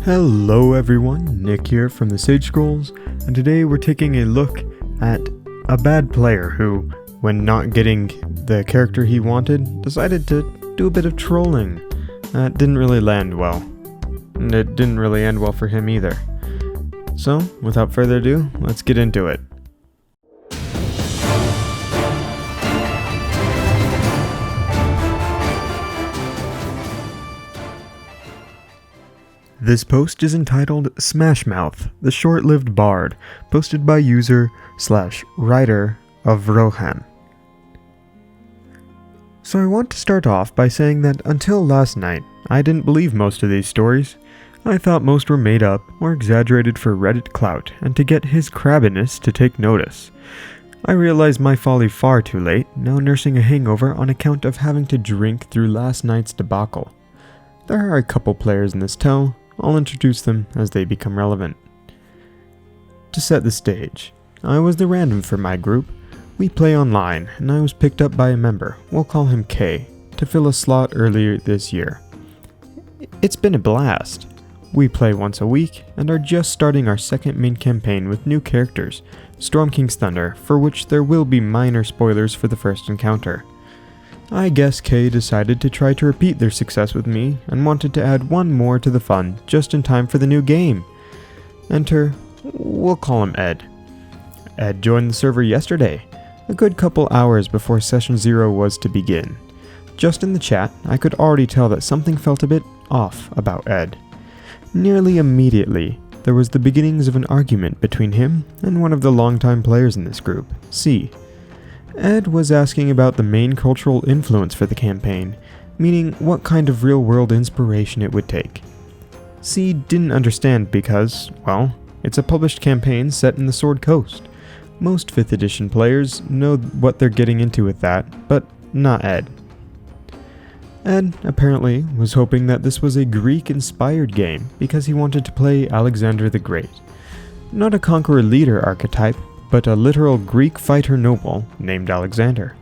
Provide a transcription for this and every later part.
Hello everyone, Nick here from the Sage Scrolls, and today we're taking a look at a bad player who, when not getting the character he wanted, decided to do a bit of trolling. That didn't really land well, and it didn't really end well for him either. So, without further ado, let's get into it. This post is entitled Smashmouth, the Short-Lived Bard, posted by user/writer of Rohan. So I want to start off by saying that until last night, I didn't believe most of these stories. I thought most were made up or exaggerated for Reddit clout and to get his crabbiness to take notice. I realized my folly far too late, now nursing a hangover on account of having to drink through last night's debacle. There are a couple players in this tale. I'll introduce them as they become relevant. To set the stage, I was the random for my group. We play online, and I was picked up by a member, we'll call him K, to fill a slot earlier this year. It's been a blast. We play once a week, and are just starting our second main campaign with new characters, Storm King's Thunder, for which there will be minor spoilers for the first encounter. I guess K decided to try to repeat their success with me and wanted to add one more to the fun just in time for the new game. Enter, we'll call him Ed. Ed joined the server yesterday, a good couple hours before session 0 was to begin. Just in the chat, I could already tell that something felt a bit off about Ed. Nearly immediately, there was the beginnings of an argument between him and one of the longtime players in this group, C. Ed was asking about the main cultural influence for the campaign, meaning what kind of real-world inspiration it would take. C didn't understand because, well, it's a published campaign set in the Sword Coast. Most 5th edition players know what they're getting into with that, but not Ed. Ed, apparently, was hoping that this was a Greek-inspired game because he wanted to play Alexander the Great. Not a conqueror-leader archetype, but a literal Greek fighter noble named Alexander.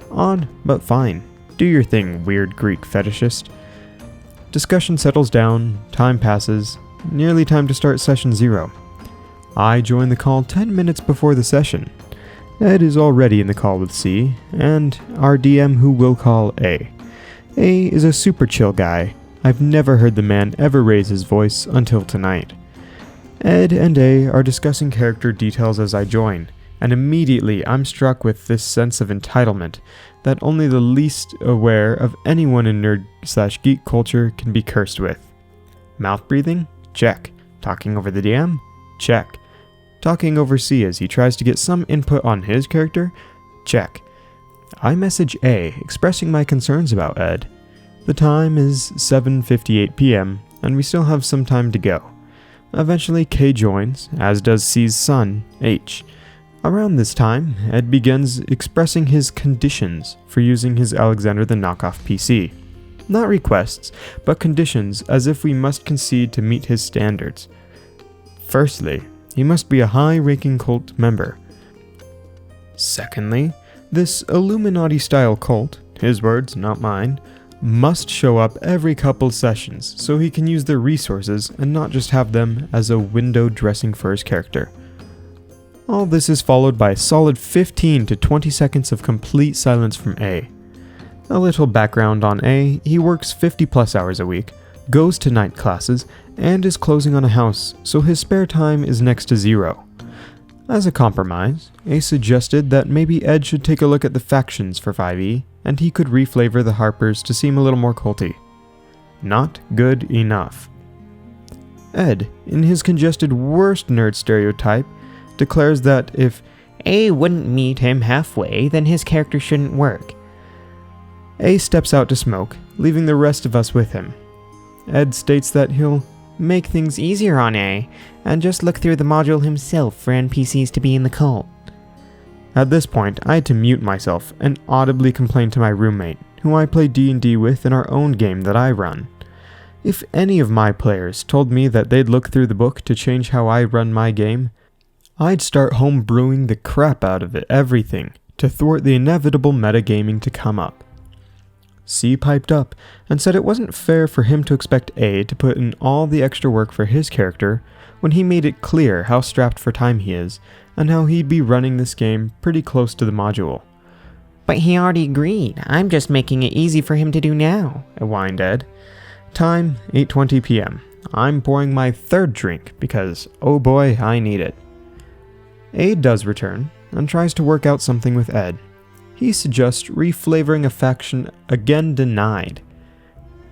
Odd, but fine. Do your thing, weird Greek fetishist. Discussion settles down, time passes, nearly time to start session 0. I join the call 10 minutes before the session. Ed is already in the call with C, and our DM who we'll call A. A is a super chill guy. I've never heard the man ever raise his voice until tonight. Ed and A are discussing character details as I join, and immediately I'm struck with this sense of entitlement that only the least aware of anyone in nerd/geek culture can be cursed with. Mouth breathing? Check. Talking over the DM? Check. Talking over C as he tries to get some input on his character? Check. I message A, expressing my concerns about Ed. The time is 7:58 p.m., and we still have some time to go. Eventually K joins, as does C's son, H. Around this time, Ed begins expressing his conditions for using his Alexander the Knockoff PC. Not requests, but conditions as if we must concede to meet his standards. Firstly, he must be a high-ranking cult member. Secondly, this Illuminati-style cult, his words, not mine, must show up every couple sessions so he can use their resources and not just have them as a window dressing for his character. All this is followed by a solid 15 to 20 seconds of complete silence from A. A little background on A, he works 50 plus hours a week, goes to night classes, and is closing on a house, so his spare time is next to 0. As a compromise, A suggested that maybe Ed should take a look at the factions for 5e, and he could reflavor the Harpers to seem a little more culty. Not good enough. Ed, in his congested worst nerd stereotype, declares that if A wouldn't meet him halfway, then his character shouldn't work. A steps out to smoke, leaving the rest of us with him. Ed states that he'll make things easier on A, and just look through the module himself for NPCs to be in the cult. At this point, I had to mute myself and audibly complain to my roommate, who I play D&D with in our own game that I run. If any of my players told me that they'd look through the book to change how I run my game, I'd start homebrewing the crap out of everything to thwart the inevitable metagaming to come up. C piped up and said it wasn't fair for him to expect A to put in all the extra work for his character when he made it clear how strapped for time he is and how he'd be running this game pretty close to the module. But he already agreed. I'm just making it easy for him to do now, whined Ed. Time, 8:20 p.m. I'm pouring my third drink because, oh boy, I need it. A does return and tries to work out something with Ed. He suggests reflavoring a faction again denied.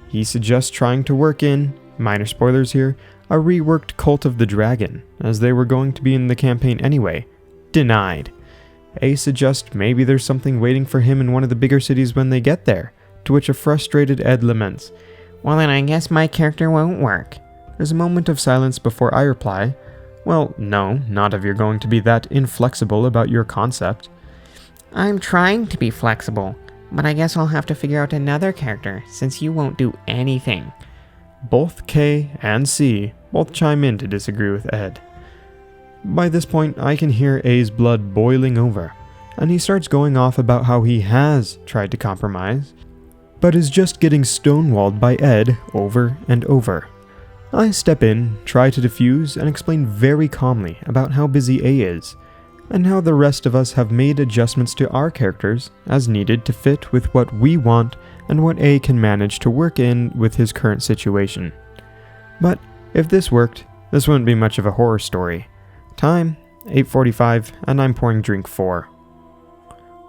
He suggests trying to work in, minor spoilers here, a reworked Cult of the Dragon, as they were going to be in the campaign anyway. Denied. A suggests maybe there's something waiting for him in one of the bigger cities when they get there, to which a frustrated Ed laments. Well, then I guess my character won't work. There's a moment of silence before I reply, well, no, not if you're going to be that inflexible about your concept. I'm trying to be flexible, but I guess I'll have to figure out another character, since you won't do anything. Both K and C both chime in to disagree with Ed. By this point, I can hear A's blood boiling over, and he starts going off about how he has tried to compromise, but is just getting stonewalled by Ed over and over. I step in, try to diffuse, and explain very calmly about how busy A is, and how the rest of us have made adjustments to our characters as needed to fit with what we want and what A can manage to work in with his current situation. But if this worked, this wouldn't be much of a horror story. Time, 8:45, and I'm pouring drink 4.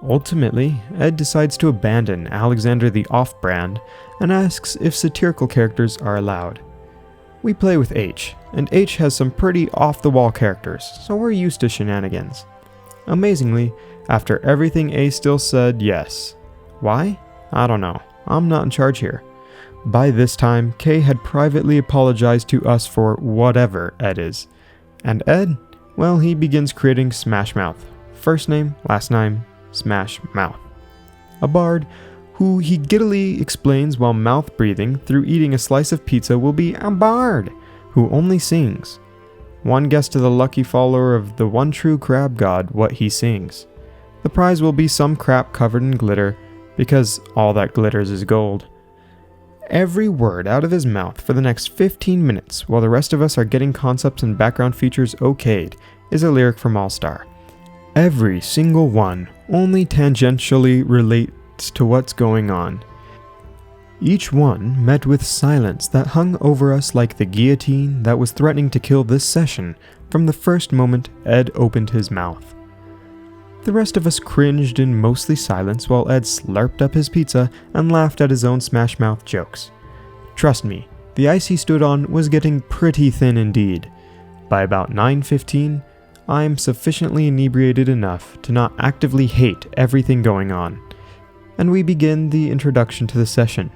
Ultimately, Ed decides to abandon Alexander the Off-Brand and asks if satirical characters are allowed. We play with H, and H has some pretty off-the-wall characters, so we're used to shenanigans. Amazingly, after everything A still said yes. Why? I don't know. I'm not in charge here. By this time, K had privately apologized to us for whatever Ed is. And Ed? Well, he begins creating Smash Mouth. First name, last name, Smash Mouth. A bard who he giddily explains while mouth breathing through eating a slice of pizza will be a bard who only sings. One guess to the lucky follower of the one true crab god what he sings. The prize will be some crap covered in glitter, because all that glitters is gold. Every word out of his mouth for the next 15 minutes while the rest of us are getting concepts and background features okayed is a lyric from All-Star. Every single one only tangentially relates to what's going on. Each one met with silence that hung over us like the guillotine that was threatening to kill this session from the first moment Ed opened his mouth. The rest of us cringed in mostly silence while Ed slurped up his pizza and laughed at his own Smash Mouth jokes. Trust me, the ice he stood on was getting pretty thin indeed. By about 9:15, I am sufficiently inebriated enough to not actively hate everything going on, and we begin the introduction to the session.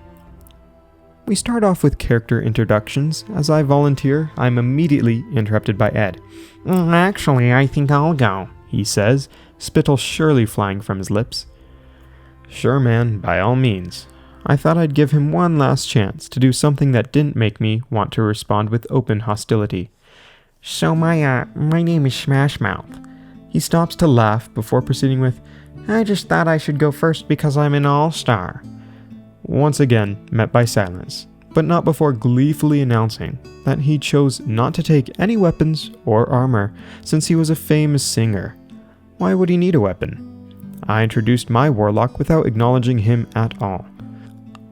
We start off with character introductions. As I volunteer, I'm immediately interrupted by Ed. Actually, I think I'll go, he says, spittle surely flying from his lips. Sure, man, by all means. I thought I'd give him one last chance to do something that didn't make me want to respond with open hostility. So my name is Smash Mouth. He stops to laugh before proceeding with, I just thought I should go first because I'm an all-star. Once again, met by silence, but not before gleefully announcing that he chose not to take any weapons or armor since he was a famous singer. Why would he need a weapon? I introduced my warlock without acknowledging him at all.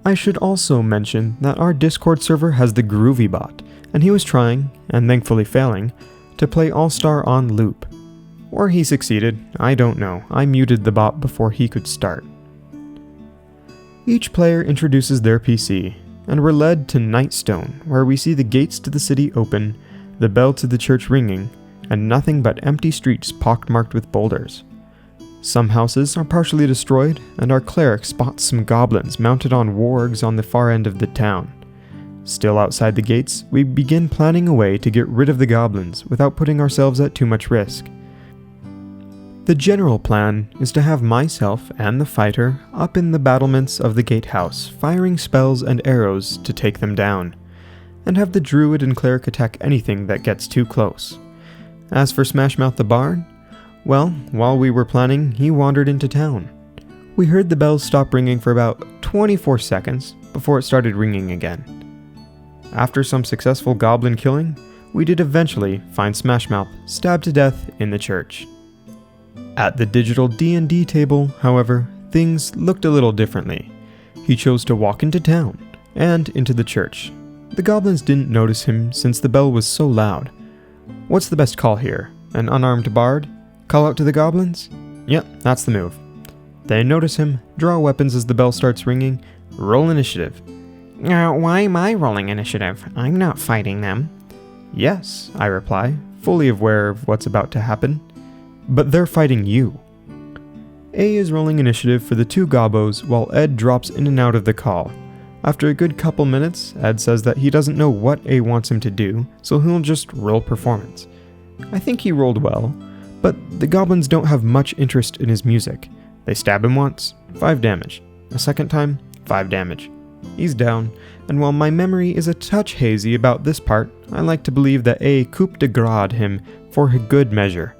I should also mention that our Discord server has the Groovy bot, and he was trying, and thankfully failing, to play All-Star on loop. Or he succeeded, I don't know. I muted the bot before he could start. Each player introduces their PC, and we're led to Nightstone, where we see the gates to the city open, the bell to the church ringing, and nothing but empty streets pockmarked with boulders. Some houses are partially destroyed, and our cleric spots some goblins mounted on wargs on the far end of the town. Still outside the gates, we begin planning a way to get rid of the goblins without putting ourselves at too much risk. The general plan is to have myself and the fighter up in the battlements of the gatehouse, firing spells and arrows to take them down, and have the druid and cleric attack anything that gets too close. As for Smashmouth the Bard, well, while we were planning, he wandered into town. We heard the bells stop ringing for about 24 seconds before it started ringing again. After some successful goblin killing, we did eventually find Smashmouth stabbed to death in the church. At the digital D&D table, however, things looked a little differently. He chose to walk into town and into the church. The goblins didn't notice him since the bell was so loud. What's the best call here? An unarmed bard? Call out to the goblins? Yep, that's the move. They notice him, draw weapons as the bell starts ringing, roll initiative. Why am I rolling initiative? I'm not fighting them. Yes, I reply, fully aware of what's about to happen. But they're fighting you. A is rolling initiative for the two gobos while Ed drops in and out of the call. After a good couple minutes, Ed says that he doesn't know what A wants him to do, so he'll just roll performance. I think he rolled well, but the goblins don't have much interest in his music. They stab him once, 5 damage. A second time, 5 damage. He's down, and while my memory is a touch hazy about this part, I like to believe that A coup de grâce him for a good measure.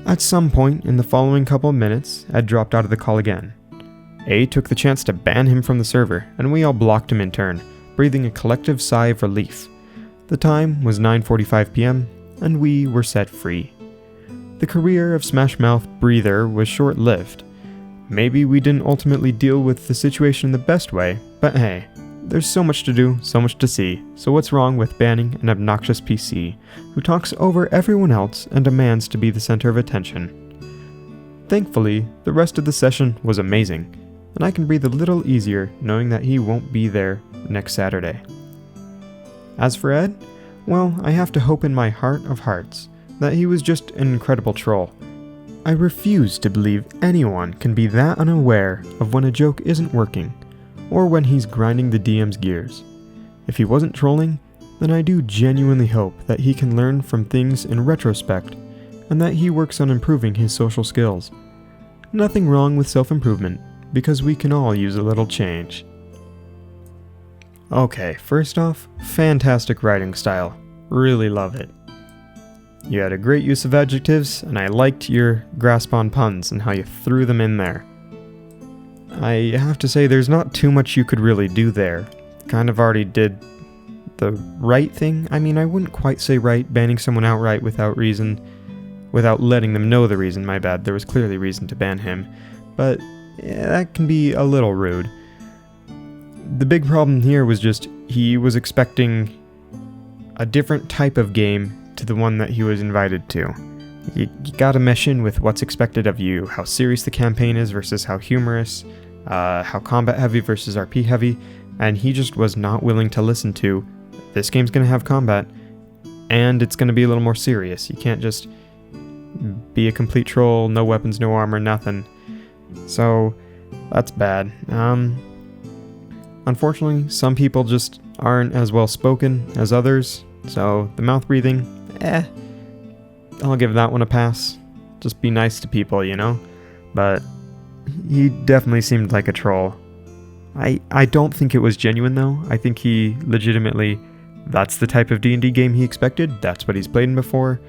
At some point in the following couple of minutes, Ed dropped out of the call again. A took the chance to ban him from the server, and we all blocked him in turn, breathing a collective sigh of relief. The time was 9:45 p.m., and we were set free. The career of Smashmouth Breather was short-lived. Maybe we didn't ultimately deal with the situation in the best way, but hey, there's so much to do, so much to see, so what's wrong with banning an obnoxious PC who talks over everyone else and demands to be the center of attention? Thankfully, the rest of the session was amazing, and I can breathe a little easier knowing that he won't be there next Saturday. As for Ed, well, I have to hope in my heart of hearts that he was just an incredible troll. I refuse to believe anyone can be that unaware of when a joke isn't working, or when he's grinding the DM's gears. If he wasn't trolling, then I do genuinely hope that he can learn from things in retrospect, and that he works on improving his social skills. Nothing wrong with self-improvement, because we can all use a little change. Okay, first off, fantastic writing style. Really love it. You had a great use of adjectives, and I liked your grasp on puns and how you threw them in there. I have to say there's not too much you could really do there. Kind of already did the right thing. I mean, I wouldn't quite say right, banning someone outright without reason, without letting them know the reason, my bad. There was clearly reason to ban him, but yeah, that can be a little rude. The big problem here was just he was expecting a different type of game to the one that he was invited to. You gotta mesh in with what's expected of you, how serious the campaign is versus how humorous, how combat heavy versus RP heavy, and he just was not willing to listen to, this game's gonna have combat, and it's gonna be a little more serious. You can't just be a complete troll, no weapons, no armor, nothing. So, that's bad. Unfortunately, some people just aren't as well spoken as others, so the mouth breathing, I'll give that one a pass. Just be nice to people, you know? But he definitely seemed like a troll. I don't think it was genuine though. I think he legitimately, that's the type of D&D game he expected, that's what he's played in before,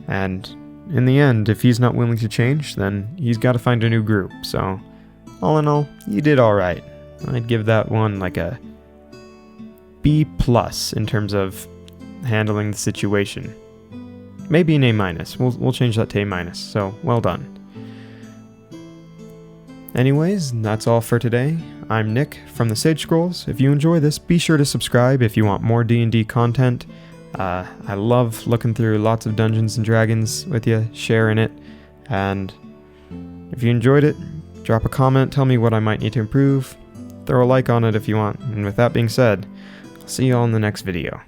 and in the end, if he's not willing to change, then he's got to find a new group. So, all in all, you did alright. I'd give that one like a B+ in terms of handling the situation. Maybe an A-. We'll change that to A-, so well done. Anyways, that's all for today. I'm Nick from the Sage Scrolls. If you enjoy this, be sure to subscribe if you want more D&D content. I love looking through lots of Dungeons and Dragons with you, sharing it, and if you enjoyed it, drop a comment, tell me what I might need to improve, throw a like on it if you want, and with that being said, I'll see you all in the next video.